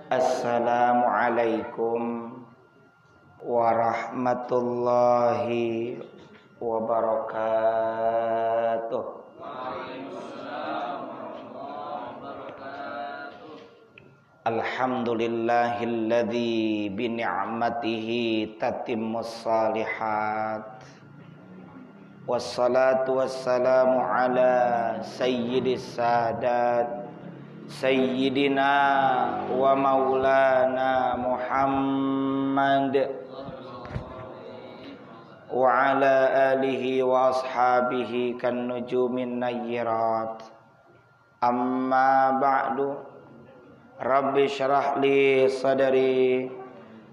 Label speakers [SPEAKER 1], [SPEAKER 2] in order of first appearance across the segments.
[SPEAKER 1] Assalamualaikum warahmatullahi wabarakatuh. Alhamdulillahilladzi bi ni'matihi tatimmus shalihat. Wassalatu wassalamu ala sayyidis sadat Sayyidina wa maulana Muhammad wa ala alihi wa ashabihi kan nujumin nayyirat. Amma ba'du. Rabbi syrah li sadri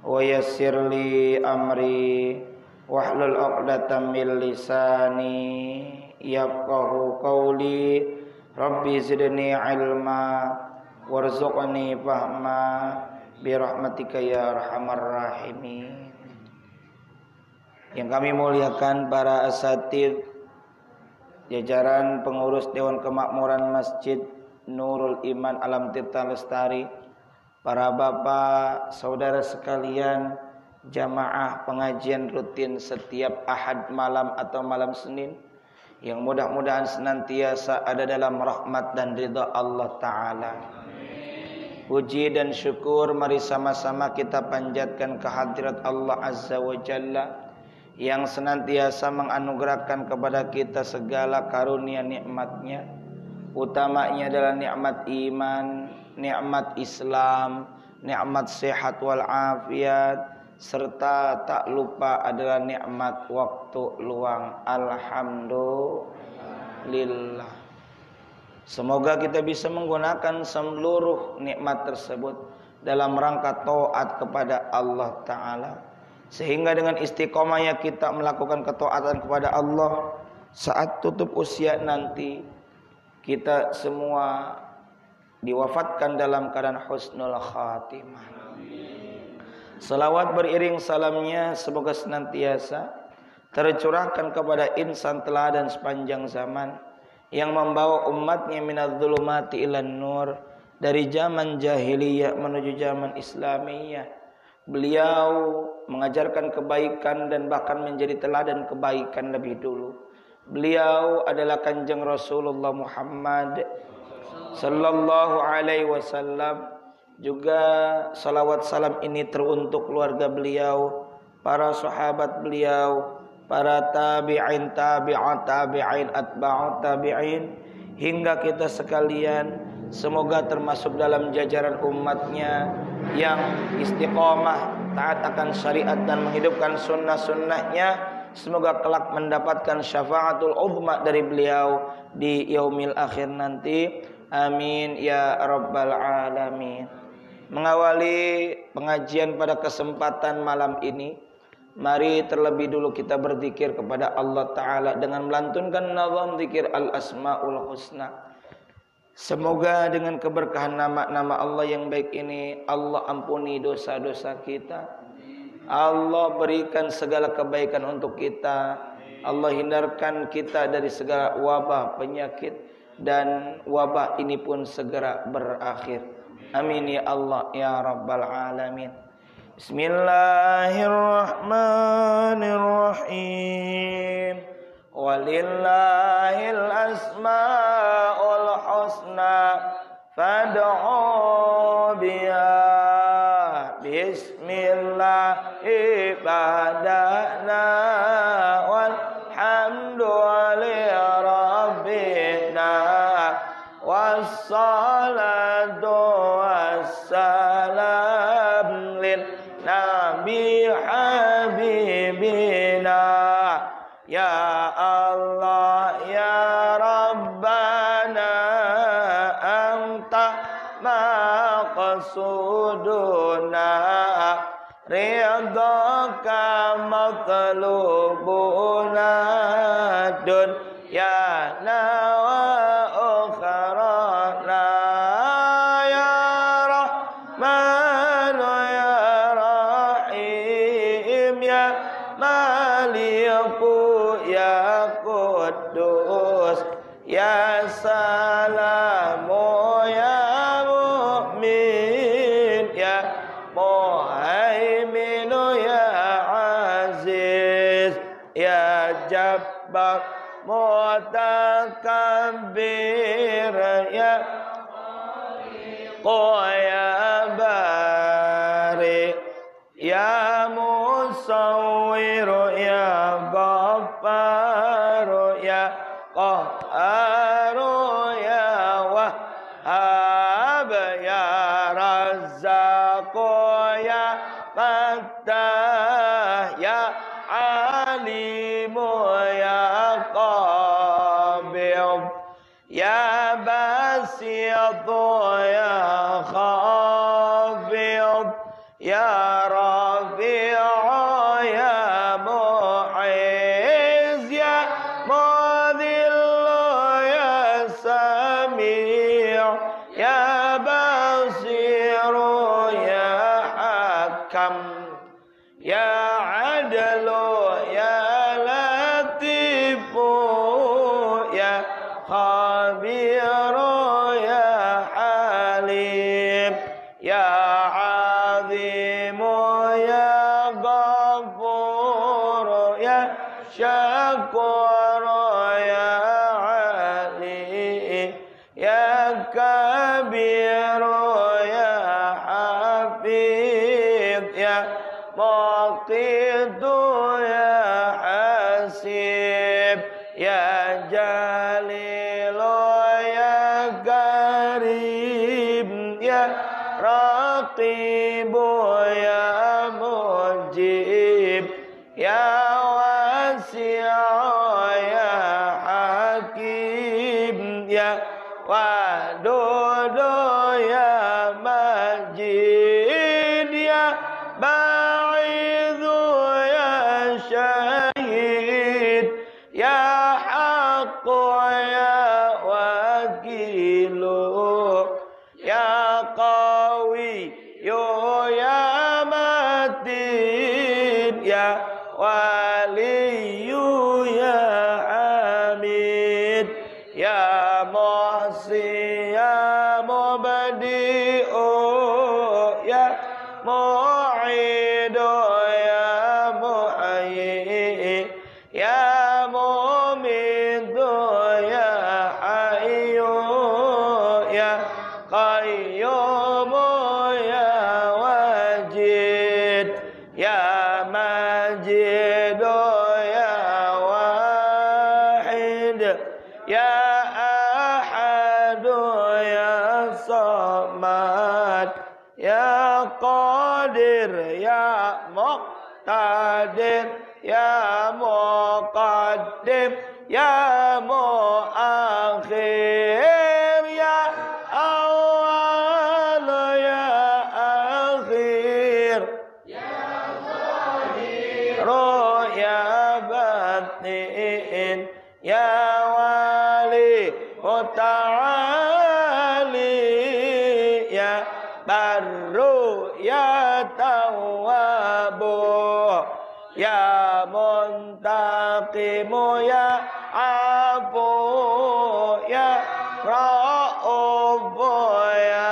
[SPEAKER 1] wa yassir li amri wahlul 'uqdatam min lisani yafqahu qawli. Rabbi zidni ilma warzuqni fahma birahmatika ya arhamar rahimin. Yang kami muliakan para asatidz, jajaran pengurus Dewan Kemakmuran Masjid Nurul Iman Alam Tirta Lestari, para bapak, saudara sekalian, jamaah pengajian rutin setiap Ahad malam atau malam Senin, yang mudah-mudahan senantiasa ada dalam rahmat dan ridha Allah Ta'ala. Puji dan syukur mari sama-sama kita panjatkan kehadirat Allah Azza wa Jalla, yang senantiasa menganugerahkan kepada kita segala karunia nikmatnya. Utamanya adalah nikmat iman, nikmat Islam, nikmat sehat wal afiat, serta tak lupa adalah nikmat waktu luang. Alhamdulillah. Semoga kita bisa menggunakan seluruh nikmat tersebut dalam rangka taat kepada Allah Ta'ala, sehingga dengan istiqomahnya kita melakukan ketaatan kepada Allah, saat tutup usia nanti kita semua diwafatkan dalam keadaan husnul khatimah. Salawat beriring salamnya semoga senantiasa tercurahkan kepada insan teladan sepanjang zaman, yang membawa umatnya minadz-dzulumati ilan nur, dari zaman jahiliyah menuju zaman islamiyah. Beliau mengajarkan kebaikan dan bahkan menjadi teladan kebaikan lebih dulu. Beliau adalah Kanjeng Rasulullah Muhammad sallallahu alaihi wasallam. Juga salawat salam ini teruntuk keluarga beliau, para sahabat beliau, para tabi'in, tabi'at tabi'in, atba'ut tabi'in, hingga kita sekalian. Semoga termasuk dalam jajaran umatnya yang istiqomah taat akan syariat dan menghidupkan sunnah-sunnahnya. Semoga kelak mendapatkan syafaatul uzma dari beliau di yaumil akhir nanti. Amin ya rabbal alamin. Mengawali pengajian pada kesempatan malam ini, mari terlebih dulu kita berzikir kepada Allah Ta'ala dengan melantunkan nazam zikir al-asma'ul husna. Semoga dengan keberkahan nama-nama Allah yang baik ini, Allah ampuni dosa-dosa kita, Allah berikan segala kebaikan untuk kita, Allah hindarkan kita dari segala wabah penyakit, dan wabah ini pun segera berakhir. Amin ya Allah ya Rabbal alamin. Bismillahirrahmanirrahim. Walillahil asmaul husna fad'u biha. Bismillah ibadana walhamdulillahi rabbina wassalatu wassalam lil nabi habibina. Ya Allah ya Rabbana anta maqsuduna ridhaka matlubuna dunyana wa ukhrana. Ya Rahman ya Rahim ya Maliku ya Quddus ya Salamu ya ya bari ya musawwir ya ghaffar ya qahhar ya wahhab ya razzaq ya fattah ya alim ya qabid ya basit ya khafid ya rafi' ya mu'izz ya mudhill ya sami' ya basir ya hakam ya adlu ya latif ya khabir ya halim ya azim ya ghafur ya syakur ya ali ya kabir ya hafid ya muqit ya hasib ya jalil ya karim ya raqib ya mujib ya wasi' ya hakim ya wadud ya majid ya ba'idh ya syahid ya haqq ya wakil ya qawi ya matin ya waliyu ya hamid ya muhsi ya mubdi'u ya mu'idu ya mu'ayyi ya mumitu ya hayyu ya qayyum ya wajid ya majid ya wahid ya ahad ya samad ya qadir ya muqtadir ya muqaddim ya muakhir ya awal ya akhir ya batin ya wali muta'ali ya barru ya tawwabu ya muntaqimu ya afu ya ra'uf ya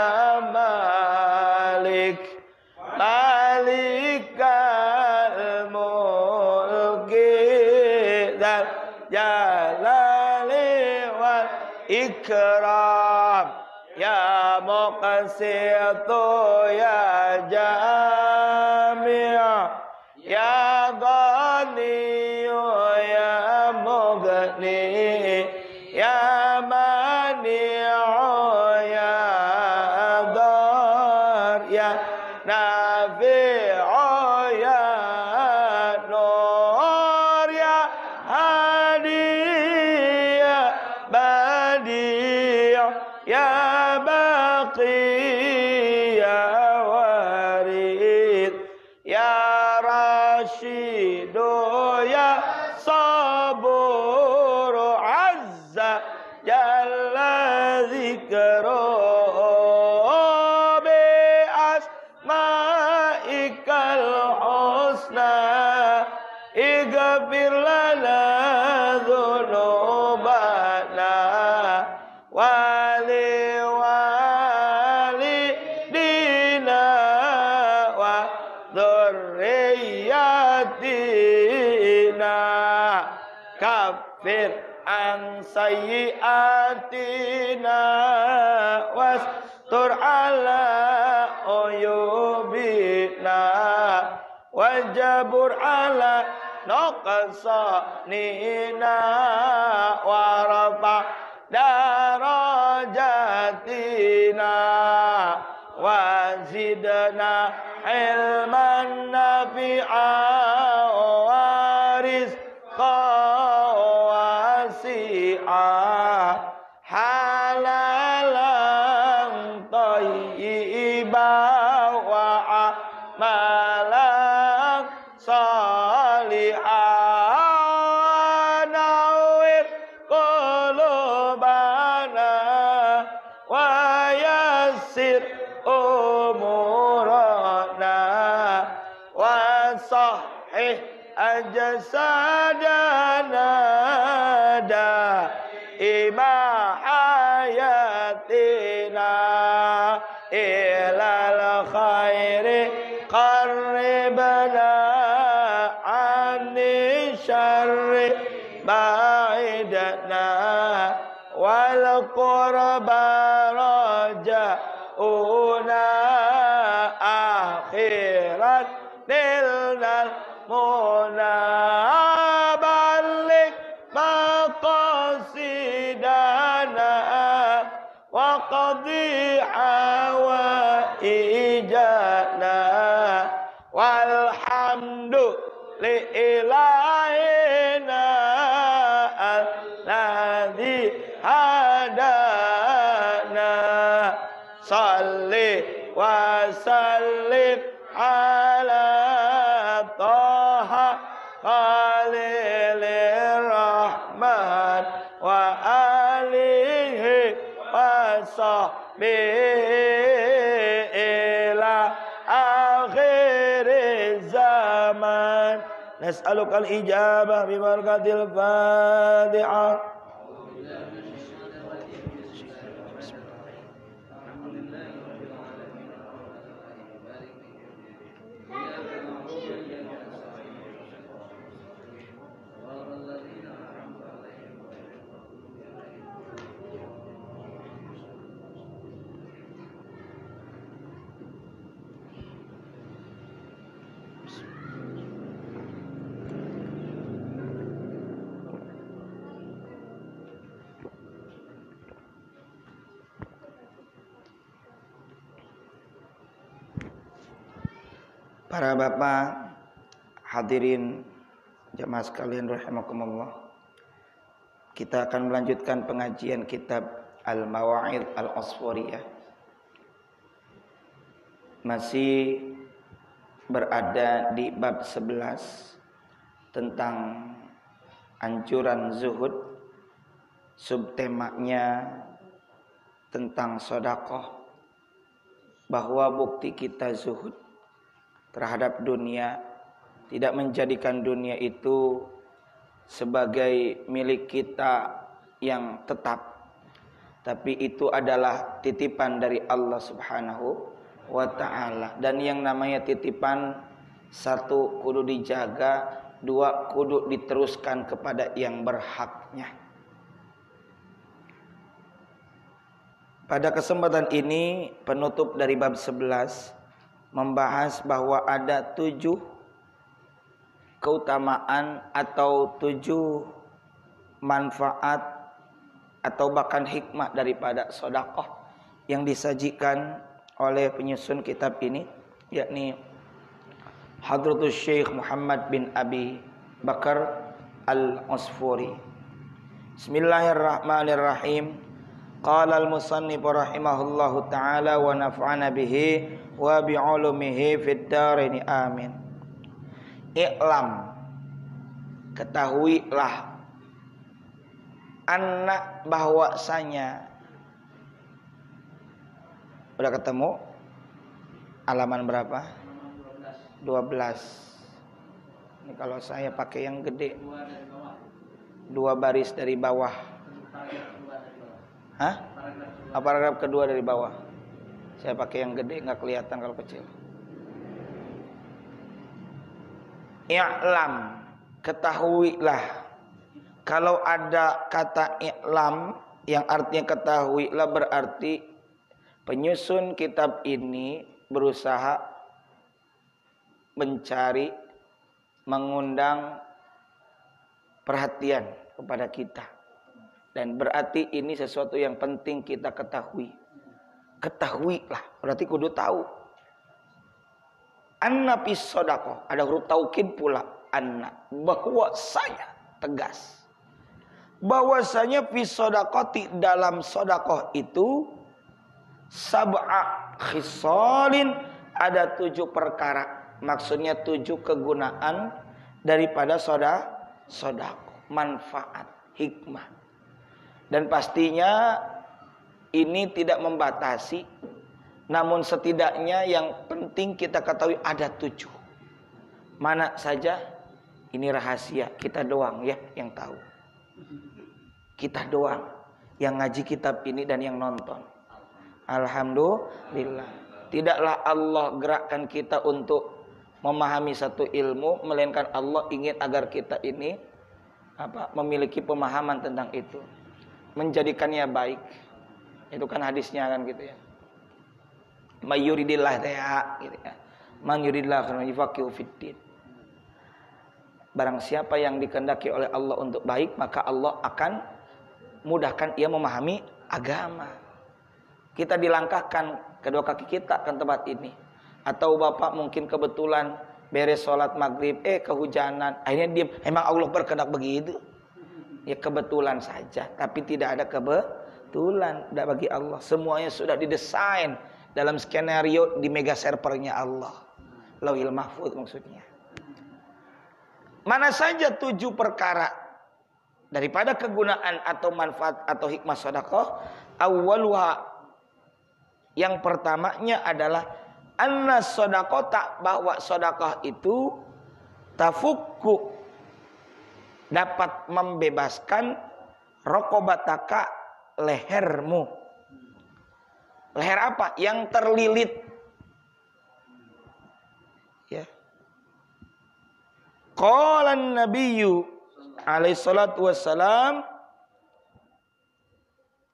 [SPEAKER 1] malik malikal mulki dzal jalali wal ikram ya muqsitu ya jami' ya ghani ya mughni ya mani'u ya dar ya nafi'u ya nur ya hadi ya badi' ya baqi ya warid ya rashidu ya sabur azza jalla zikru bi asma'ikal husna ighfir lana dhunubana wali walidina wa dzurriyyatina kafir an sayyi'atina wastur ala uyubina wajabur ala nuqsanina warfa darajatina wazidna ilman nafi'a warizqan wasi'a halalan thayyiban wa amalan salihan nawwir qulubana wa yassir umurana wa sahih ajsadana daima hayatina ilal khairi qarribna anni syarri ba'idna wal qurba raja'una akhirat nilnal munabalik maqasidana wa qadhi hawaijana walhamdu li'ilahina alladhi hadana salli wa sallim ala taha khalilur rahman wa alihi wa sahbihi ila akhir zaman nas'alukal ijabah bi barakatil Fatihah. Para bapak hadirin jamaah sekalian rahimakumullah, kita akan melanjutkan pengajian kitab Al-Mawa'id Al-Aswariyah. Masih berada di bab 11 tentang anjuran zuhud, subtemanya tentang sedekah, bahwa bukti kita zuhud terhadap dunia, tidak menjadikan dunia itu sebagai milik kita yang tetap, tapi itu adalah titipan dari Allah Subhanahu wa ta'ala. Dan yang namanya titipan, satu kudu dijaga, dua kudu diteruskan kepada yang berhaknya. Pada kesempatan ini penutup dari bab 11 membahas bahwa ada 7 keutamaan atau 7 manfaat atau bahkan hikmah daripada sedekah yang disajikan oleh penyusun kitab ini, yakni Hadratus Syekh Muhammad bin Abi Bakar Al-Asfuri. Bismillahirrahmanirrahim. Qala al-musannif rahimahullahu ta'ala wa naf'ana bihi wa bi'ulumihi fid dharain amin. I'lam, ketahuilah, anna, bahwasanya. Udah ketemu halaman berapa? 12. Ini kalau saya pakai yang gede, 2 baris dari bawah. Hah? Paragraf kedua dari bawah. Saya pakai yang gede, nggak kelihatan kalau kecil. I'lam, ketahuilah. Kalau ada kata i'lam yang artinya ketahuilah, berarti Penyusun kitab ini berusaha mencari, mengundang perhatian kepada kita. Dan berarti ini sesuatu yang penting kita ketahui. Ketahuilah, berarti kudu tahu. Anna fis shadaqah, ada huruf taukid pula. Anna, bahwasanya, tegas. Bahwasanya fis shadaqati, dalam sedekah itu sab'a khisalin, ada 7 perkara. Maksudnya 7 kegunaan daripada sedekah, manfaat, hikmah. Dan pastinya ini tidak membatasi, namun setidaknya yang penting kita ketahui ada 7. Mana saja? Ini rahasia, kita doang ya yang tahu. Kita doang yang ngaji kitab ini dan yang nonton. Alhamdulillah. Tidaklah Allah gerakkan kita untuk memahami satu ilmu, melainkan Allah ingin agar kita ini memiliki pemahaman tentang itu, menjadikannya baik. Itu kan hadisnya kan gitu ya. Mayuridillah ta'ala gitu ya. Man yuridillah khairan yufaqihu fiddin. Barang siapa yang dikehendaki oleh Allah untuk baik, maka Allah akan mudahkan ia memahami agama. Kita dilangkahkan kedua kaki kita ke tempat ini. Atau bapak mungkin kebetulan beres sholat maghrib, kehujanan, akhirnya diam. Emang Allah berkehendak begitu? Ya kebetulan saja, tapi tidak ada kebetulan bagi Allah. Semuanya sudah didesain dalam skenario di mega servernya Allah, Lauhil Mahfuz maksudnya. Mana saja 7 perkara daripada kegunaan atau manfaat atau hikmah sedekah. Awwaluha, yang pertamanya adalah anna sedekah, bahwa sedekah itu tafukku, dapat membebaskan raqabataka, lehermu. Leher apa? Yang terlilit. Ya. Qala an-nabiyyu alaihi salatu wassalam,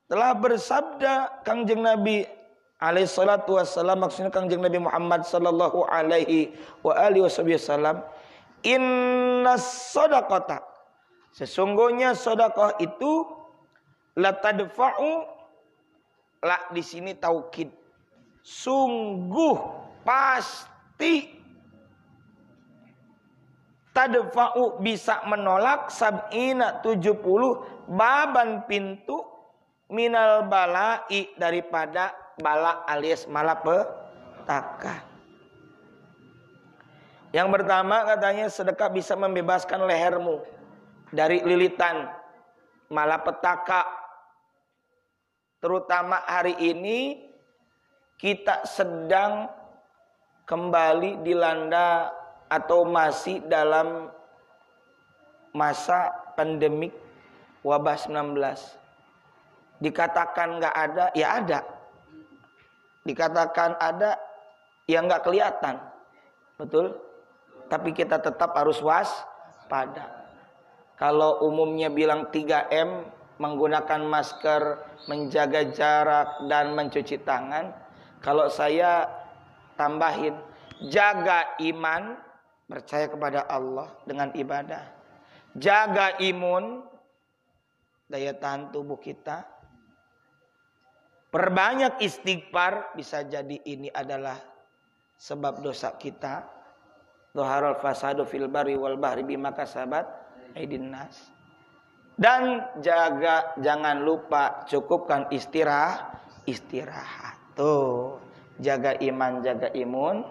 [SPEAKER 1] telah bersabda Kangjeng Nabi alaihi salatu wassalam, maksudnya Kangjeng Nabi Muhammad sallallahu alaihi wa alihi wasallam, innas shadaqata, sesungguhnya sedekah itu la tadfa'u, la di sini taukid, sungguh pasti, tadfa'u bisa menolak, sab'ina 70, baban pintu, minal bala'i daripada bala alias malapetaka. Yang pertama katanya sedekah bisa membebaskan lehermu dari lilitan malapetaka. Terutama hari ini kita sedang kembali dilanda atau masih dalam masa pandemik wabah 19. Dikatakan nggak ada, ya ada. Dikatakan ada, ya nggak kelihatan. Betul? Tapi kita tetap harus waspada. Kalau umumnya bilang 3M, menggunakan masker, menjaga jarak, dan mencuci tangan. Kalau saya tambahin, jaga iman, percaya kepada Allah dengan ibadah. Jaga imun, daya tahan tubuh kita. Perbanyak istighfar, bisa jadi ini adalah sebab dosa kita. Dhaharal fasadu fil barri wal bahri bima kasabat aydin nas. Dan jangan lupa cukupkan istirahat. Tuh, jaga iman, jaga imun,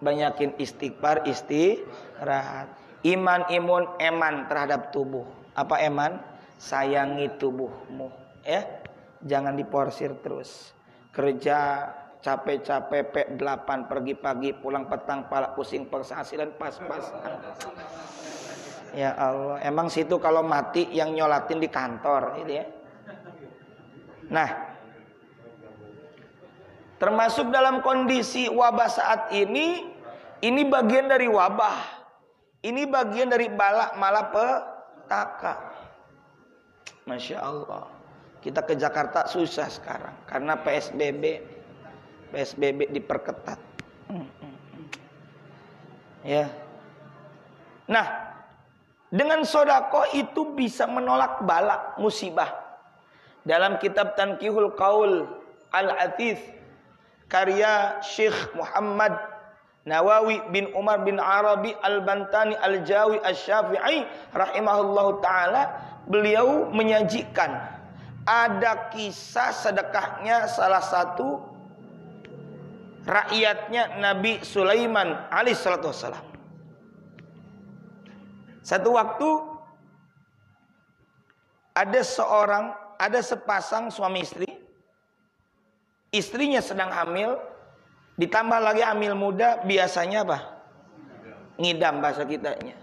[SPEAKER 1] banyakin istighfar, istirahat. Iman, imun, eman terhadap tubuh. Apa eman? Sayangi tubuhmu, ya. Jangan diporsir terus. Kerja capek-capek P8, pergi pagi, pulang petang, pala pusing, penghasilan pas-pasan. Ya Allah, emang situ kalau mati yang nyolatin di kantor gitu ya. Nah, termasuk dalam kondisi wabah saat ini bagian dari wabah. Ini bagian dari bala malapetaka. Masya Allah. Kita ke Jakarta susah sekarang karena PSBB. PSBB diperketat. Ya. Nah, dengan sedekah itu bisa menolak bala, musibah. Dalam kitab Tanqihul Qaul Al-Athith karya Syekh Muhammad Nawawi bin Umar bin Arabi Al-Bantani Al-Jawi Asy-Syafi'i rahimahullahu taala, beliau menyajikan ada kisah sedekahnya salah satu rakyatnya Nabi Sulaiman alaihissalatu wassalam. Satu waktu ada sepasang suami istri. Istrinya sedang hamil, ditambah lagi hamil muda, biasanya apa? Ngidam bahasa kitanya.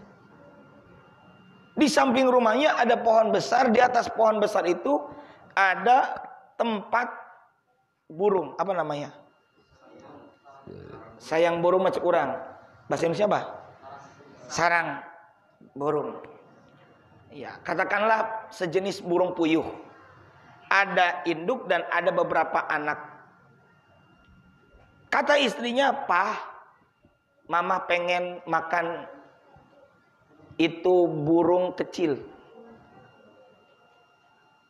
[SPEAKER 1] Di samping rumahnya ada pohon besar, di atas pohon besar itu ada tempat burung, apa namanya? Sayang burung macam urang. Bahasa Indonesia apa? Sarang burung. Ya, katakanlah sejenis burung puyuh. Ada induk dan ada beberapa anak. Kata istrinya, "Pak, mama pengen makan itu burung kecil."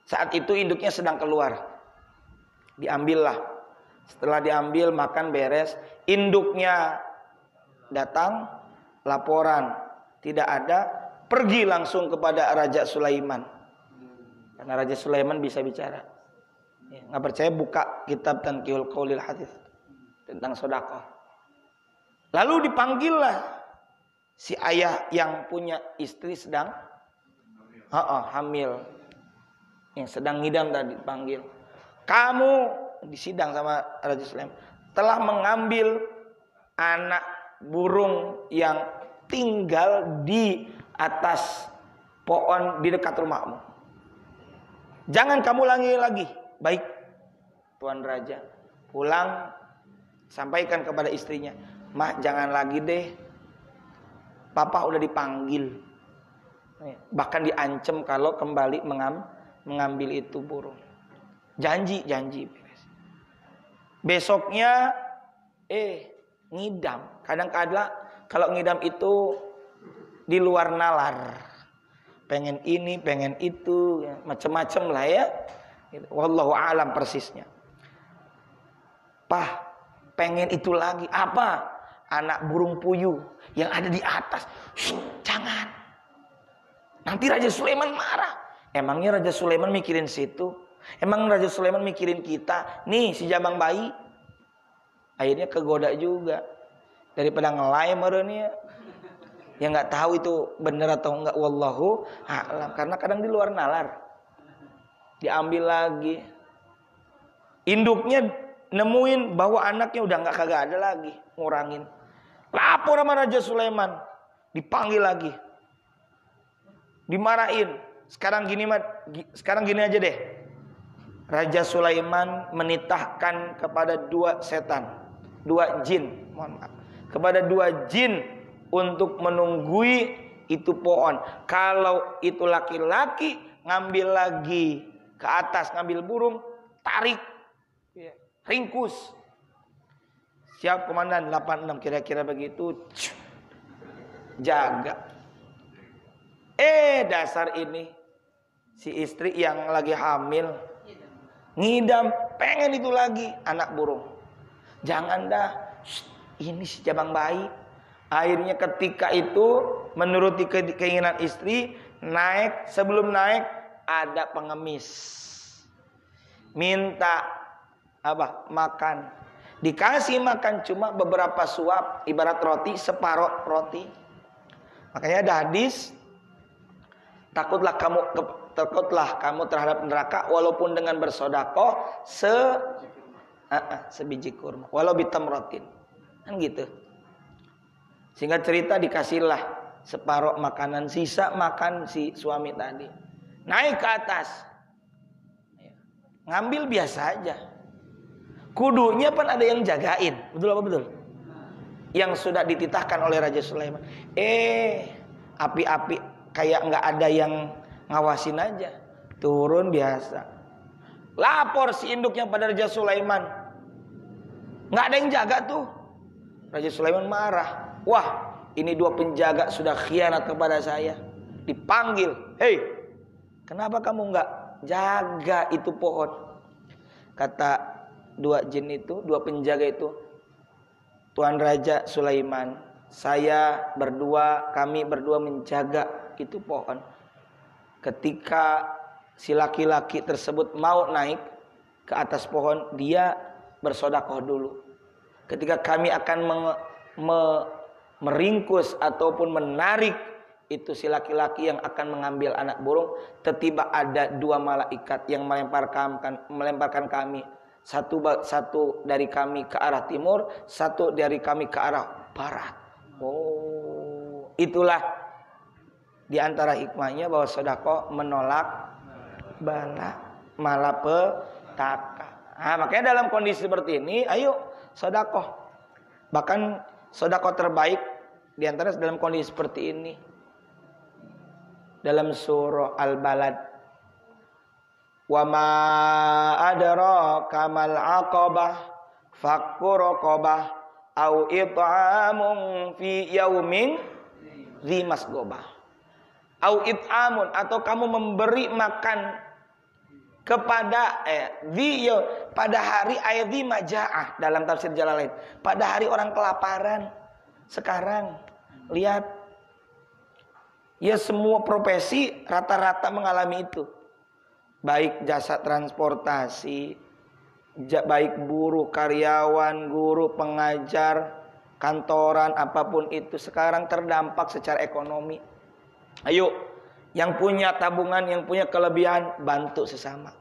[SPEAKER 1] Saat itu induknya sedang keluar. Diambillah. Setelah diambil, makan beres, induknya datang, laporan tidak ada, pergi langsung kepada Raja Sulaiman. Karena Raja Sulaiman bisa bicara. Ya, nggak percaya, buka kitab Tanqihul Qaulil Hadits tentang sedekah. Lalu dipanggillah si ayah yang punya istri sedang hamil, yang sedang ngidam tadi, dipanggil. "Kamu," disidang sama Raja Sulaiman, "telah mengambil anak burung yang tinggal di atas pohon di dekat rumahmu. Jangan kamu ulangi lagi." "Baik, Tuan Raja." Pulang, sampaikan kepada istrinya, "Mah, jangan lagi deh. Papa udah dipanggil. Bahkan diancam kalau kembali mengambil itu burung. Janji. Besoknya ngidam. Kadang-kadang kalau ngidam itu di luar nalar. Pengen ini, pengen itu, macam-macam lah ya. Wallahu a'lam persisnya. "Pah, pengen itu lagi." "Apa?" "Anak burung puyuh yang ada di atas." "Jangan. Nanti Raja Sulaiman marah." Emangnya Raja Sulaiman mikirin situ? Emang Raja Sulaiman mikirin kita? Nih si jabang bayi. Akhirnya kegoda juga. Daripada ngelay merenya. Yang nggak tahu itu benar atau enggak, wallahu a'lam. Karena kadang di luar nalar. Diambil lagi. Induknya nemuin bahwa anaknya udah nggak kagak ada lagi, ngurangin. Lapor sama Raja Sulaiman. Dipanggil lagi. Dimarahin. Sekarang gini aja deh. Raja Sulaiman menitahkan kepada 2 setan, 2 jin, kepada 2 jin untuk menunggui itu pohon. Kalau itu laki-laki, ngambil lagi ke atas, ngambil burung, tarik, ringkus. Siap komandan 86, kira-kira begitu. Jaga. Dasar ini si istri yang lagi hamil ngidam, pengen itu lagi, anak burung. Jangan dah, ini si jabang bayi. Akhirnya ketika itu menuruti keinginan istri, naik. Sebelum naik ada pengemis, minta makan. Dikasih makan cuma beberapa suap, ibarat roti, separuh roti. Makanya ada hadis, takutlah kamu terhadap neraka walaupun dengan bersedekah sebiji kurma, walau bitamratin. Kan gitu. Singkat cerita, dikasihlah separuh makanan, sisa makan si suami tadi. Naik ke atas. Ngambil biasa aja. Kudunya pun ada yang jagain. Betul apa betul? Yang sudah dititahkan oleh Raja Sulaiman. Api-api kayak nggak ada yang ngawasin aja. Turun biasa. Lapor si induknya pada Raja Sulaiman. Nggak ada yang jaga tuh. Raja Sulaiman marah. Wah, ini 2 penjaga sudah khianat kepada saya. Dipanggil. Hei, kenapa kamu nggak jaga itu pohon? Kata 2 jin itu, 2 penjaga itu, Tuan Raja Sulaiman, kami berdua menjaga itu pohon. Ketika si laki-laki tersebut mau naik ke atas pohon, dia bersedekah dulu. Ketika kami akan meringkus ataupun menarik itu si laki-laki yang akan mengambil anak burung, tiba-tiba ada 2 malaikat yang melemparkan kami. Satu dari kami ke arah timur, satu dari kami ke arah barat. Oh, itulah di antara hikmahnya bahwa sedekah menolak bala malapetaka. Nah, makanya dalam kondisi seperti ini, ayo sedekah. Bahkan sedekah terbaik di antara dalam kondisi seperti ini. Dalam surah Al-Balad, wa ma adraka mal aqabah fakku raqabah au it'amun fi yaumin dzi masghobah. Au it'amun, atau kamu memberi makan kepada pada hari dzi majaah dalam tafsir Jalalain. Pada hari orang kelaparan. Sekarang lihat, ya semua profesi rata-rata mengalami itu. Baik jasa transportasi, baik buruh, karyawan, guru, pengajar, kantoran, apapun itu sekarang terdampak secara ekonomi. Ayo, yang punya tabungan, yang punya kelebihan, bantu sesama.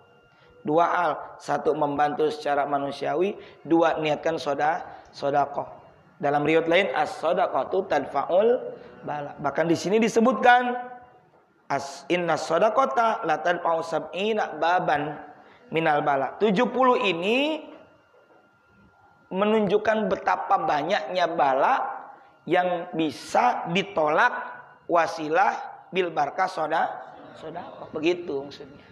[SPEAKER 1] 2 hal, 1 membantu secara manusiawi, 2 niatkan sedekah. Dalam riwayat lain, as-shadaqatu tadfa'ul bala. Bahkan di sini disebutkan inna shadaqata la tadfa'u sab'ina baban minal bala. 70 ini menunjukkan betapa banyaknya bala yang bisa ditolak wasilah bil barakah sedekah. Begitu maksudnya.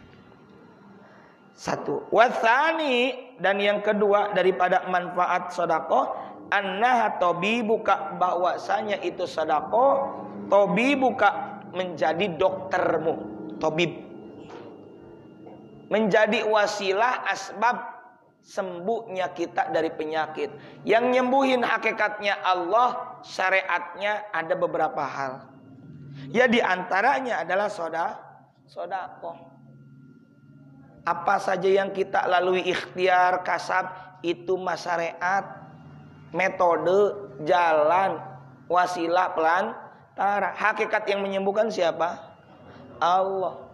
[SPEAKER 1] 1. Wasani, dan yang kedua daripada manfaat sedekah, annaha tabibuka, bahwasanya itu sedekah tabibuka menjadi doktermu. Tabib menjadi wasilah asbab sembuhnya kita dari penyakit. Yang nyembuhin hakikatnya Allah, syariatnya ada beberapa hal. Ya di antaranya adalah sedekah. Apa saja yang kita lalui ikhtiar, kasab, itu syariat, metode, jalan, wasilah, pelantara. Hakikat yang menyembuhkan siapa? Allah.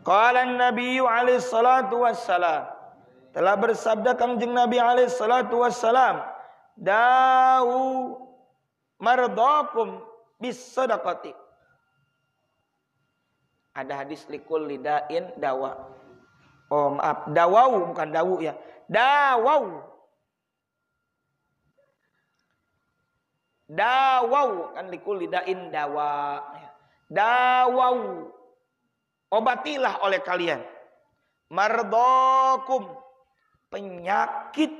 [SPEAKER 1] Qala an-nabiyyu alaihi salatu wassalam, telah bersabda Kangjeng Nabi alaihi salatu wassalam, dawu mardakum bis sadaqati. Ada hadis likul lidain dawa. Oh maaf, dawau bukan dawu ya. Dawau. Dawau kan likul lidain dawa. Dawau. Obatilah oleh kalian mardakum, penyakit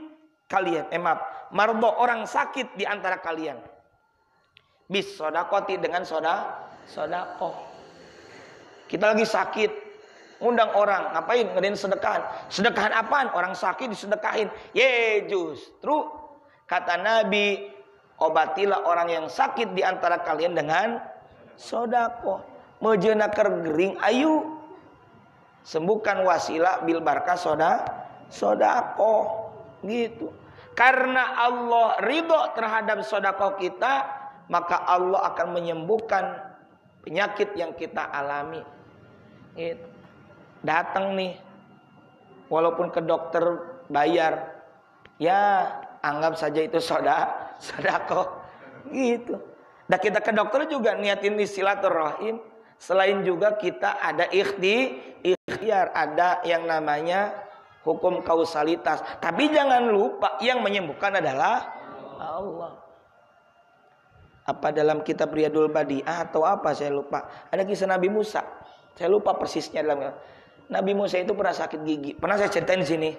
[SPEAKER 1] kalian. Maaf, mardo, orang sakit di antara kalian. Bis sedaqati, dengan sedekah. Kita lagi sakit, ngundang orang, ngapain? Ngadain sedekahan. Sedekahan apaan? Orang sakit disedekahin. Justru kata Nabi, obatilah orang yang sakit di antara kalian dengan sedekah. Mejeuna keur gering, ayu sembuhkan wasilah bil barakah sedekah. Gitu. Karena Allah ridho terhadap sedekah kita, maka Allah akan menyembuhkan penyakit yang kita alami. Gitu. Datang nih, walaupun ke dokter bayar, ya anggap saja itu sedekah. Gitu. Dan kita ke dokter juga niatin silaturahim. Selain juga kita ada ikhtiar, ada yang namanya hukum kausalitas. Tapi jangan lupa yang menyembuhkan adalah Allah. Apa dalam kitab Riyadul Badi'ah atau apa saya lupa. Ada kisah Nabi Musa. Saya lupa persisnya dalam. Nabi Musa itu pernah sakit gigi. Pernah saya ceritain di sini.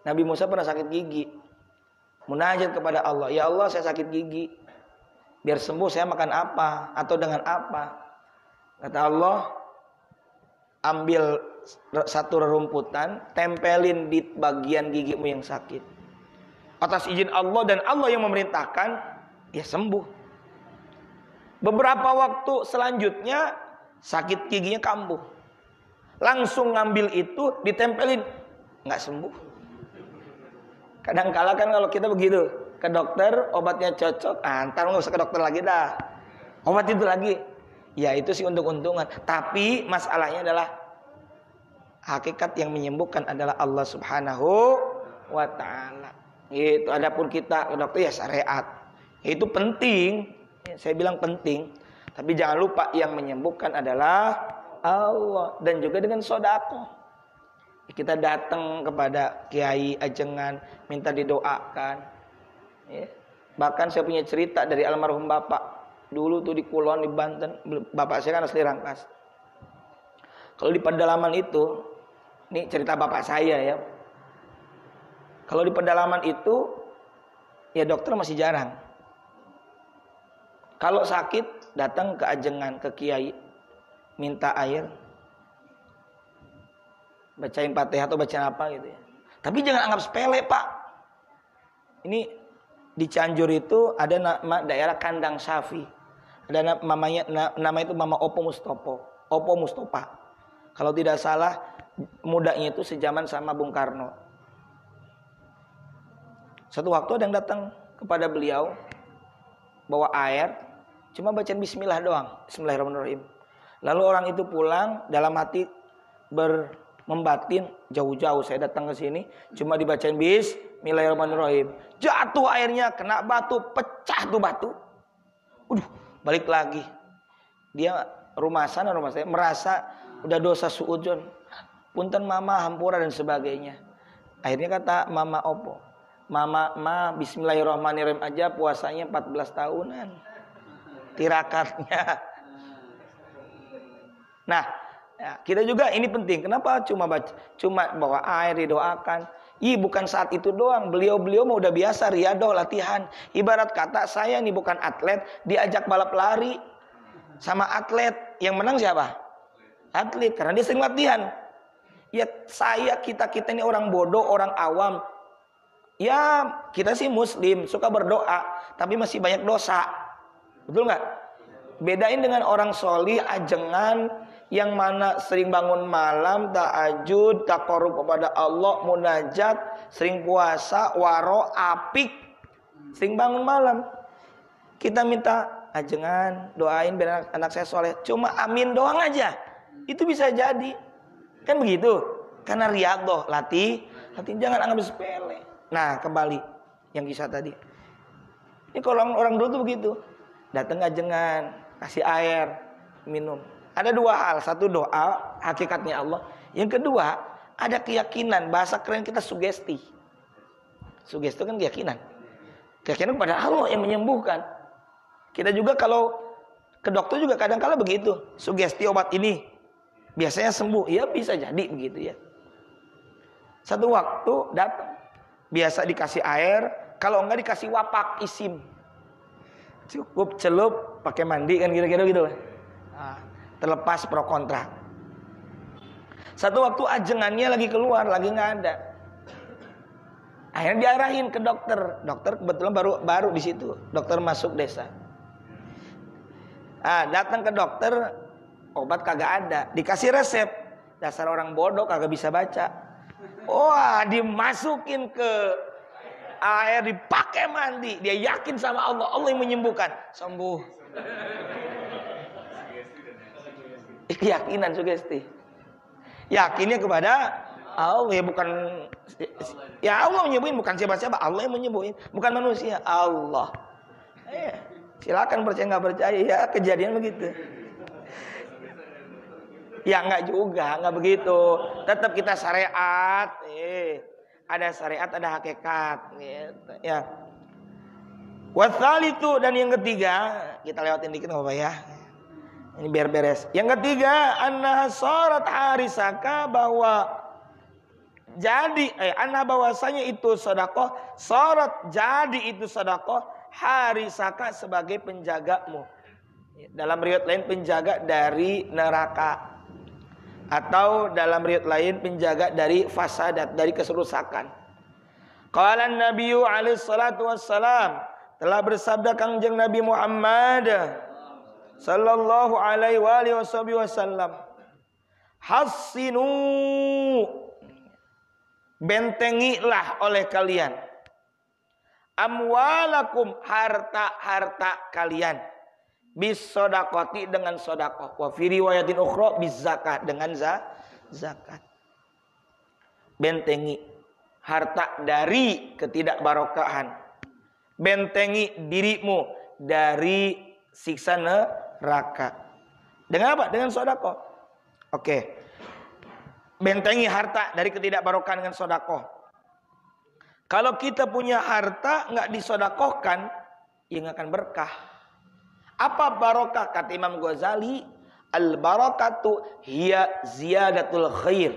[SPEAKER 1] Nabi Musa pernah sakit gigi. Munajat kepada Allah, ya Allah saya sakit gigi. Biar sembuh saya makan apa atau dengan apa? Kata Allah, ambil satu rerumputan, tempelin di bagian gigimu yang sakit. Atas izin Allah dan Allah yang memerintahkan, ya sembuh. Beberapa waktu selanjutnya sakit giginya kambuh. Langsung ngambil itu ditempelin, nggak sembuh. Kadang-kala kan kalau kita begitu ke dokter, obatnya cocok, ntar nggak usah ke dokter lagi dah. Obat itu lagi, ya itu sih untung-untungan. Tapi masalahnya adalah hakikat yang menyembuhkan adalah Allah Subhanahu wa Ta'ala. Itu. Adapun kita ke dokter ya syariat. Itu penting. Saya bilang penting. Tapi jangan lupa yang menyembuhkan adalah Allah dan juga dengan sedekah. Kita datang kepada kiai ajengan minta didoakan. Ya. Bahkan saya punya cerita dari almarhum bapak. Dulu tuh di Kulon, di Banten. Bapak saya kan asli Rangkas. Kalau di pedalaman itu, ini cerita bapak saya ya. Kalau di pedalaman itu, ya dokter masih jarang. Kalau sakit, datang ke ajengan, ke kiai. Minta air. Bacain Fatihah atau bacain apa gitu ya. Tapi jangan anggap sepele pak. Ini di Cianjur itu ada nama daerah Kandang Safi. Ada nama itu Mama Opo Mustopa. Kalau tidak salah mudanya itu sejaman sama Bung Karno. Satu waktu ada yang datang kepada beliau bawa air, cuma bacain Bismillah doang. Bismillahirrahmanirrahim. Lalu orang itu pulang dalam hati membatin, jauh-jauh saya datang ke sini cuma dibacain Bismillahirrahmanirrahim. Jatuh airnya kena batu, pecah tuh batu. Balik lagi. Dia rumah saya merasa udah dosa suudzon. Punten mama hampura dan sebagainya. Akhirnya kata Mama Opo, Mama Bismillahirrahmanirrahim aja puasanya 14 tahunan. Tirakatnya. Nah, ya, kita juga ini penting. Kenapa cuma bawa air didoakan? Bukan saat itu doang. Beliau mau udah biasa riadoh latihan. Ibarat kata saya nih bukan atlet, diajak balap lari sama atlet. Yang menang siapa? Atlet, karena dia sering latihan. Ya kita ini orang bodoh, orang awam. Ya kita sih muslim, suka berdoa, tapi masih banyak dosa. Betul nggak? Bedain dengan orang solih, ajengan, yang mana sering bangun malam, tahajud, taqarrub kepada Allah, munajat, sering puasa, waro, apik, sering bangun malam. Kita minta ajengan, doain biar anak saya soleh. Cuma amin doang aja, itu bisa jadi. Kan begitu? Karena riyadhah, latih, jangan anggap sepele. Nah kembali yang kisah tadi. Ini kalau orang dulu tuh begitu, datang ajengan, kasih air, minum. Ada dua hal, satu doa, hakikatnya Allah. Yang kedua, ada keyakinan, bahasa keren kita sugesti. Sugesti itu kan keyakinan. Keyakinan kepada Allah yang menyembuhkan. Kita juga kalau ke dokter juga kadang-kala begitu. Sugesti obat ini, biasanya sembuh. Ya bisa jadi begitu ya. Satu waktu datang, biasa dikasih air, kalau enggak dikasih wapak isim. Cukup celup, pakai mandi kan kira-kira gitu. Nah, terlepas pro kontra. Satu waktu ajengannya lagi keluar, lagi nggak ada. Akhirnya diarahin ke dokter. Dokter kebetulan baru di situ. Dokter masuk desa. Datang ke dokter, obat kagak ada. Dikasih resep. Dasar orang bodoh kagak bisa baca. Wah, dimasukin ke air, dipakai mandi. Dia yakin sama Allah, Allah yang menyembuhkan. Sembuh. Keyakinan sugesti. Yakinnya kepada Allah, ya bukan ya Allah menyembuhin, bukan siapa-siapa. Allah yang menyembuhin, bukan manusia. Allah. Silakan percaya nggak percaya, ya kejadian begitu. Ya enggak juga, enggak begitu. Tetap kita syariat. Ada syariat, ada hakikat. Gitu. Ya. Watsalitu, dan yang ketiga, kita lewatin dikit nggak apa ya? Ini biar beres. Yang ketiga, annaha sarat harisaka, bahwa jadi anna bahwasanya itu sedekah, sorot jadi itu sedekah harisaka sebagai penjagamu. Dalam riwayat lain penjaga dari neraka, atau dalam riwayat lain penjaga dari fasadat, dari keserusakan. Qala an-nabiyyu alaihi salatu wassalam, telah bersabda Kangjeng Nabi Muhammad sallallahu alaihi wasallam, hassinu, bentengilah oleh kalian amwalakum, harta-harta kalian, bis sodakoti, dengan sodakoh, wa fi riwayatin ukhra bis zakat, dengan zakat. Bentengi harta dari ketidakbarokahan, bentengi dirimu dari siksa neraka. Dengan apa? Dengan sodakoh. Oke. Bentengi harta dari ketidakbarokahan dengan sodakoh. Kalau kita punya harta nggak disodakohkan, ya nggak akan berkah. Apa barokah? Kata Imam Ghazali, al barakatu hiya ziyadatul khair,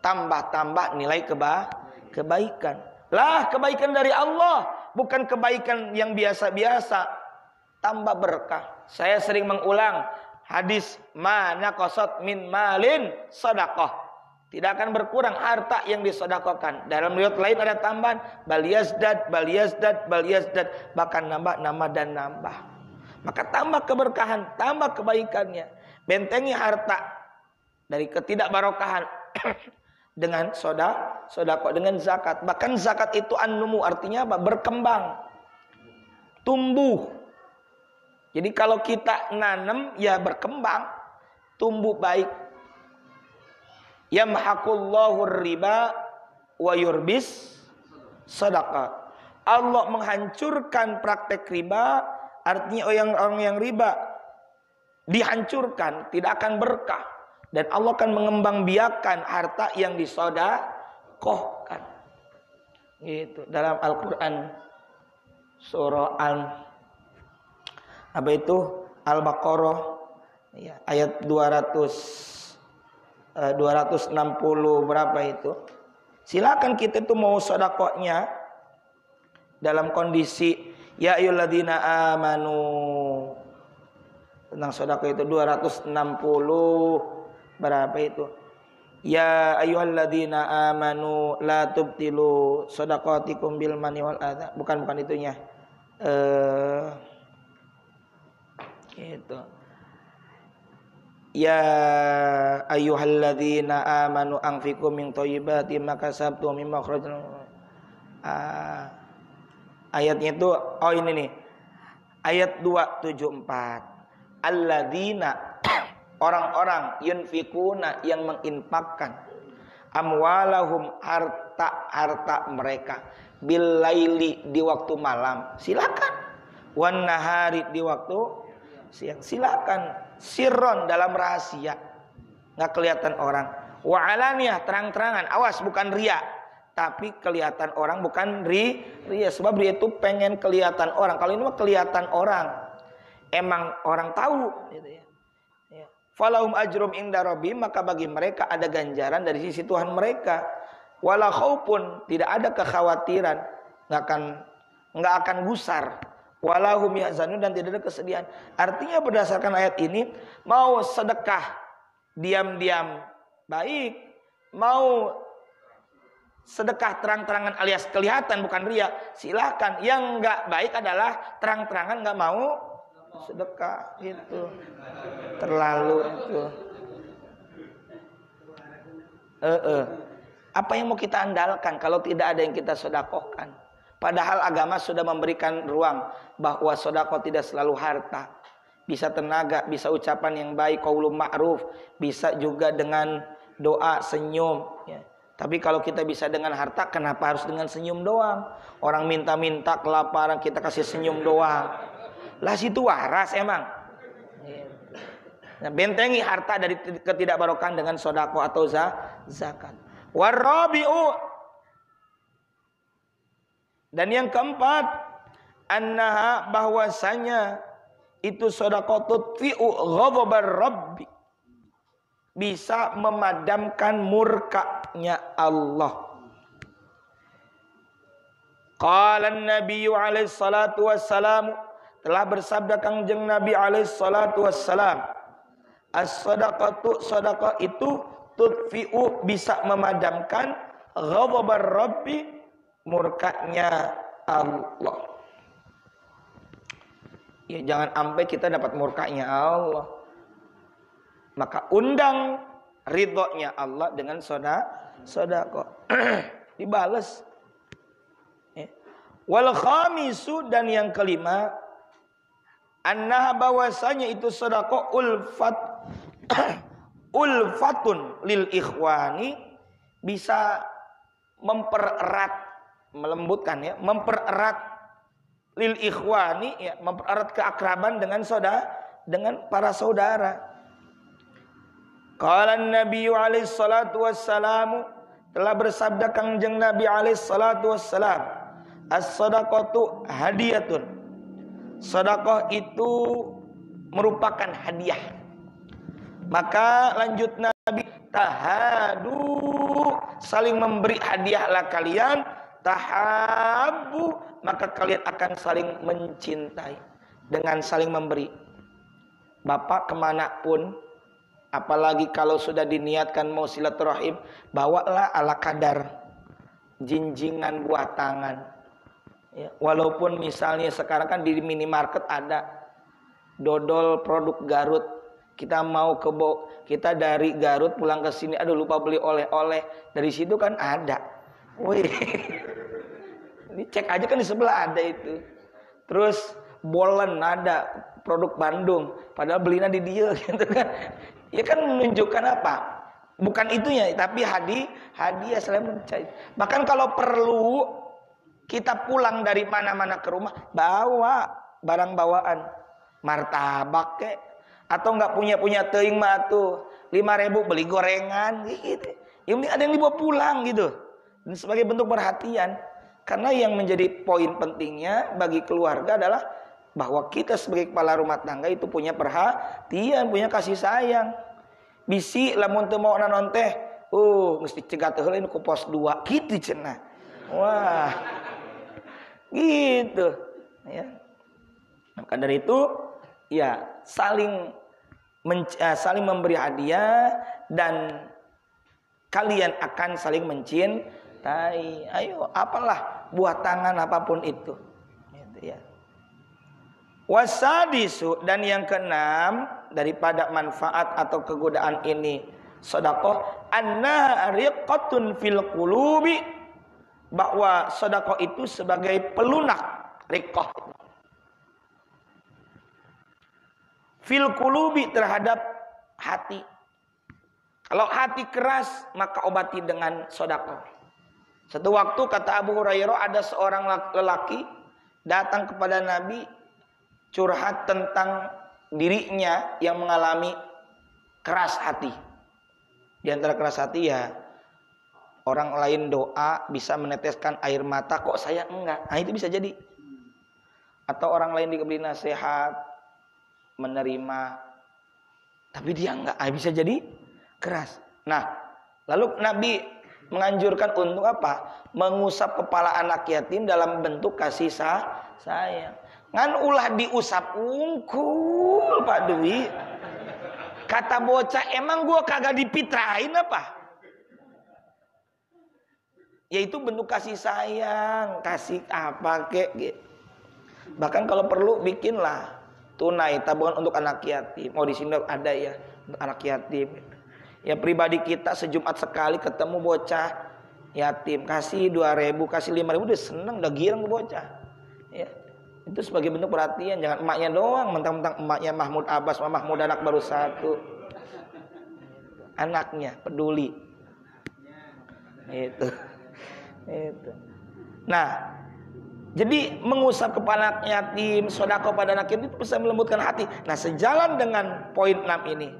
[SPEAKER 1] tambah-tambah nilai kebaikan. Lah, kebaikan dari Allah, bukan kebaikan yang biasa-biasa. Tambah berkah. Saya sering mengulang hadis mana qasat min malin sadaqah. Tidak akan berkurang harta yang disedekahkan. Dalam riwayat lain ada tambahan bal yazdad, bahkan nambah dan nambah. Maka tambah keberkahan, tambah kebaikannya. Bentengi harta dari ketidakbarokahan dengan sedekah, dengan zakat. Bahkan zakat itu an-numu, artinya apa? Berkembang, tumbuh. Jadi kalau kita nanam ya berkembang, tumbuh baik. Yamhaqullahu riba wa yurbis sadaqat. Allah menghancurkan praktek riba, artinya orang yang riba dihancurkan, tidak akan berkah, dan Allah akan mengembangbiakan harta yang disedekahkan. Gitu dalam Al-Qur'an surah Al-Baqarah ya, ayat 260 berapa itu. Silakan kita itu mau sedekahnya dalam kondisi ya ayyuhalladzina amanu. Tentang sedekah itu 260 berapa itu? Ya ayyuhalladzina amanu la tubtilu shadaqatikum bil mani wal adza. Bukan itunya. Gitu. Ya ayyuhalladzina amanu anfiqu min thayyibati ma kasabtum mimma akhrajna. Ayatnya itu ini nih. Ayat 274. Alladzina, orang-orang yunfikuna, yang menginfakkan amwalahum, harta mereka, bil laili, di waktu malam, silakan, wan nahari, di waktu siang, silakan, sirron, dalam rahasia, nggak kelihatan orang, wa alaniyah, terang-terangan, awas bukan ria, tapi kelihatan orang, bukan ria, sebab ria itu pengen kelihatan orang. Kalau ini mah kelihatan orang, emang orang tahu gitu ya. Falahum ajrum inda rabbihim, maka bagi mereka ada ganjaran dari sisi Tuhan mereka. Wala khaufun, tidak ada kekhawatiran, enggak akan gusar. Walahum yahzanun, dan tidak ada kesedihan. Artinya berdasarkan ayat ini, mau sedekah diam-diam baik, mau sedekah terang-terangan alias kelihatan bukan ria, silakan. Yang enggak baik adalah terang-terangan enggak mau sedekah, itu terlalu itu. Apa yang mau kita andalkan kalau tidak ada yang kita sedekahkan? Padahal agama sudah memberikan ruang bahwa sedekah tidak selalu harta, bisa tenaga, bisa ucapan yang baik, qaulun ma'ruf, bisa juga dengan doa, senyum ya. Tapi kalau kita bisa dengan harta, kenapa harus dengan senyum doang? Orang minta-minta kelaparan, kita kasih senyum doang. Lah situ waras emang. Nah, bentengi harta dari ketidakbarokan dengan sedekah atau zakat. Warabi'u, dan yang keempat, annaha, bahwasanya itu sedekah tutfi'u ghadabar rabbi, bisa memadamkan murkanya Allah. Qala an-nabiy alaihi salatu wassalam, telah bersabda Kangjeng Nabi alaihi salatu wassalam, as-sadaqatu, sedekah itu tudfi'u, bisa memadamkan ghadabar rabbi, murkanya Allah. Ya jangan sampai kita dapat murkanya Allah. Maka undang ridhonya Allah dengan sedekah. Dibales. Wal khamisu, dan yang kelima, annaha, bahwasanya itu sedekah ulfatun lil ikhwani, bisa mempererat, melembutkan ya, mempererat lil ikhwani ya, mempererat keakraban dengan dengan para saudara. Qala an-nabiy alaihi salatu wassalamu, telah bersabda Kangjeng Nabi alaihi salatu wassalam, as-sadaqatu hadiyatun, sedekah itu merupakan hadiah. Maka lanjut Nabi, tahadu, saling memberi hadiahlah kalian, tahabu, maka kalian akan saling mencintai dengan saling memberi. Bapak kemanapun, apalagi kalau sudah diniatkan mau silaturahim, bawalah ala kadar, jinjingan buah tangan. Ya, walaupun misalnya sekarang kan di minimarket ada dodol produk Garut, kita mau kita dari Garut pulang ke sini, aduh lupa beli oleh-oleh, dari situ kan ada. Wih, ini cek aja kan di sebelah ada itu. Terus bolen ada produk Bandung, padahal belinya di dia gitu kan. Ya kan menunjukkan apa? Bukan itunya, tapi hadiah selalu mencari. Bahkan kalau perlu kita pulang dari mana-mana ke rumah, bawa barang bawaan, martabak kek, atau nggak punya teuing mah tuh 5.000 beli gorengan gitu. Yang ada yang dibawa pulang gitu. Dan sebagai bentuk perhatian, karena yang menjadi poin pentingnya bagi keluarga adalah bahwa kita sebagai kepala rumah tangga itu punya perhatian, punya kasih sayang. Bisi lamun teu mau nanon teh, mesti cegat heula ku pos 2 kitu cenah. Wah. Gitu. Ya. Maka dari itu ya saling memberi hadiah dan kalian akan saling mencintai. Ayo, apalah buah tangan apapun itu. Gitu ya. Wasadisu, dan yang keenam daripada manfaat atau kegodaan ini sedekah, anna riqatun fil qulubi, bahwa sedekah itu sebagai pelunak, riqah fil qulubi, terhadap hati. Kalau hati keras maka obati dengan sedekah. Satu waktu kata Abu Hurairah, ada seorang lelaki datang kepada Nabi curhat tentang dirinya yang mengalami keras hati. Di antara keras hati ya orang lain doa bisa meneteskan air mata, kok saya enggak. Nah itu bisa jadi. Atau orang lain diberi nasihat, menerima, tapi dia enggak. Bisa jadi keras. Nah, lalu Nabi menganjurkan untuk apa? Mengusap kepala anak yatim dalam bentuk kasih sayang. Ngan ulah diusap ungkul Pak Dwi. Kata bocah, emang gua kagak dipitrain apa? Yaitu bentuk kasih sayang, kasih apa kek gitu. Bahkan kalau perlu bikinlah tunai tabungan untuk anak yatim. Oh di sini ada ya anak yatim. Ya pribadi kita sejumat sekali ketemu bocah yatim, kasih 2.000, kasih 5.000, udah seneng, udah girang bocah. Ya. Itu sebagai bentuk perhatian, jangan emaknya doang, mentang-mentang emaknya Mahmud Abbas, Mahmud anak baru 1. Anaknya peduli. Itu. Nah, jadi mengusap kepala yatim, sedekah pada anak yatim itu bisa melembutkan hati. Nah, sejalan dengan poin 6 ini,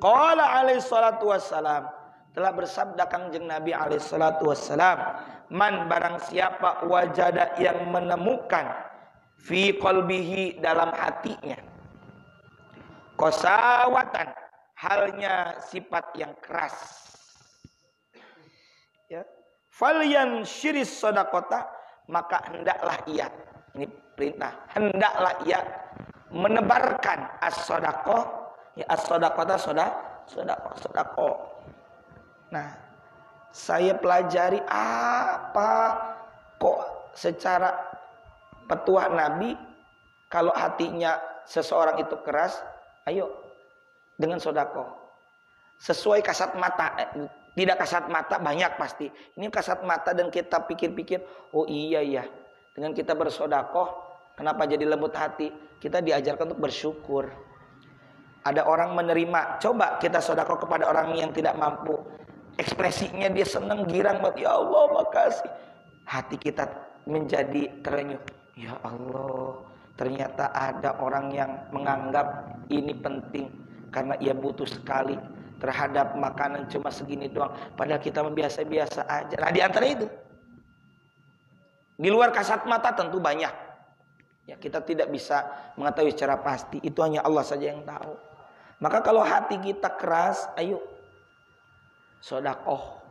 [SPEAKER 1] qala alaihi salatu wassalam, telah bersabda Kangjeng Nabi alaihi salatu wassalam, man, barang siapa wajada yang menemukan fi qalbihi, dalam hatinya, qasawatan, halnya sifat yang keras. Ya. Falyan syiris sodakota, maka hendaklah ia, ini perintah, hendaklah ia menebarkan as-sodakoh, ya as-sodakota sodakoh. Nah, saya pelajari apa kok secara petuah Nabi, kalau hatinya seseorang itu keras, ayo dengan sodakoh. Sesuai kasat mata, tidak kasat mata banyak pasti. Ini kasat mata dan kita pikir-pikir, oh iya ya, dengan kita bersodakoh, kenapa jadi lembut hati? Kita diajarkan untuk bersyukur. Ada orang menerima, coba kita sodakoh kepada orang yang tidak mampu. Ekspresinya dia senang, girang banget, ya Allah makasih. Hati kita menjadi terenyuh. Ya Allah, ternyata ada orang yang menganggap ini penting karena ia butuh sekali terhadap makanan cuma segini doang, padahal kita biasa-biasa aja. Nah, di antara itu, di luar kasat mata tentu banyak. Ya, kita tidak bisa mengetahui secara pasti. Itu hanya Allah saja yang tahu. Maka kalau hati kita keras, ayo sodakoh.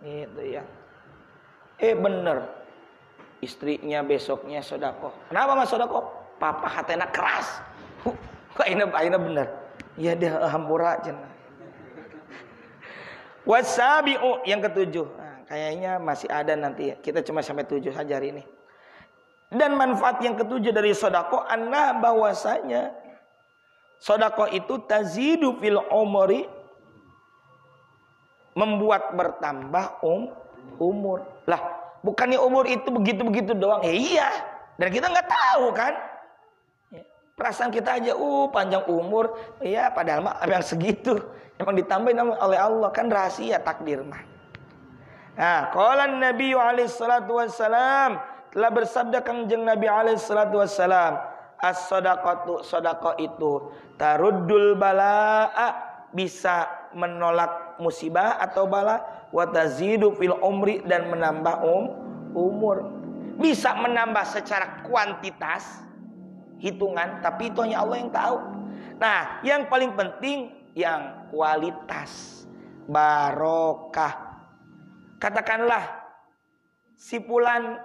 [SPEAKER 1] Gitu ya. Bener. Istrinya besoknya sodakoh. Kenapa mas sodakoh? Papa hatena keras. Aina bener. Ya dia hampura aja. Wasabi'u yang ketujuh. Nah, kayaknya masih ada nanti. Kita cuma sampai 7 saja hari ini. Dan manfaat yang ketujuh dari sodakoh, anna bahwasanya sodakoh itu tazidu fil umri, membuat bertambah umur. Lah, bukannya umur itu begitu-begitu doang? Iya. Dan kita nggak tahu kan? Perasaan kita aja, panjang umur. Iya, padahal mah yang segitu. Emang ditambahin oleh Allah, kan rahasia takdir mah. Nah, qala Nabi alaihi salatu wassalam, telah bersabda Kangjeng Nabi alaihi salatu wassalam, as-shadaqatu, sedekah itu taruddul balaa, bisa menolak musibah atau bala, wa tazidu fil umri, dan menambah umur. Bisa menambah secara kuantitas, hitungan, tapi itu hanya Allah yang tahu. Nah, yang paling penting yang kualitas, barokah. Katakanlah si fulan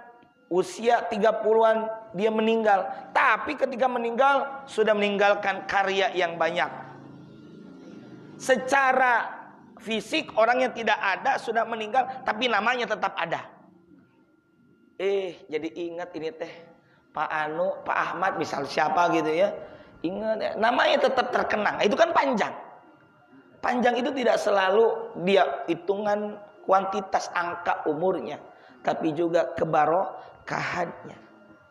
[SPEAKER 1] usia 30-an dia meninggal, tapi ketika meninggal sudah meninggalkan karya yang banyak. Secara fisik orang yang tidak ada sudah meninggal, tapi namanya tetap ada. Jadi ingat ini teh Pak Anu, Pak Ahmad, misal siapa gitu ya. Ingat, namanya tetap terkenang. Itu kan panjang. Panjang itu tidak selalu dia hitungan kuantitas angka umurnya, tapi juga kebarokahannya.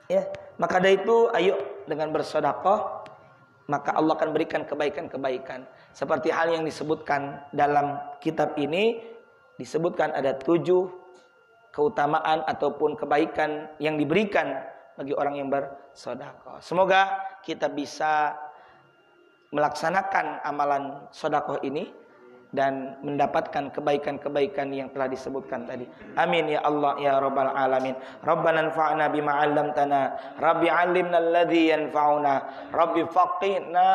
[SPEAKER 1] Ya, maka dari itu ayo dengan bersedekah, maka Allah akan berikan kebaikan-kebaikan. Seperti hal yang disebutkan dalam kitab ini, disebutkan ada 7 keutamaan ataupun kebaikan yang diberikan bagi orang yang bersedekah. Semoga kita bisa melaksanakan amalan sedekah ini dan mendapatkan kebaikan-kebaikan yang telah disebutkan tadi. Amin ya Allah ya rabbal alamin. Rabbana anfa'na bima 'allamtana, Rabbi 'allimna alladhi yanfa'una, Rabbi faqihna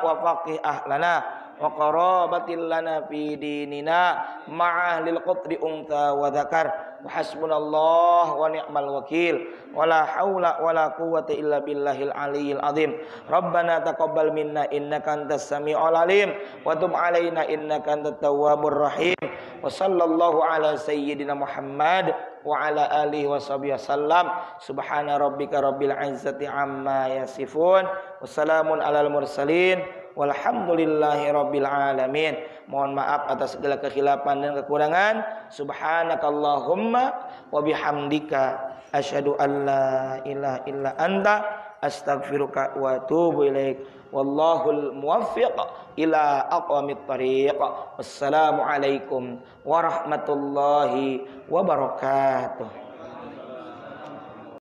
[SPEAKER 1] wa faqih ahlana wa qarabatil lana fi dinina ma'ahlil qadri unta wa dzakar. Hasbunallah wa ni'mal wakil, wala haula wala quwwata illa billahil aliyyil azim. Rabbana taqabbal minna innaka antas samiul alim wa tub alaina innaka antat tawwabur rahim. Wa sallallahu ala sayyidina Muhammad wa ala alihi washabihi wasallam. Subhana rabbika rabbil izzati amma yasifun, wassalamun alal mursalin, walhamdulillahi rabbil alamin. Mohon maaf atas segala kekhilafan dan kekurangan. Subhanakallahumma wa bihamdika asyhadu an la ilaha illa anta astaghfiruka wa atubu ilaik. Wallahul muwaffiq ila aqwamit thariq. Wassalamu alaikum warahmatullahi wabarakatuh.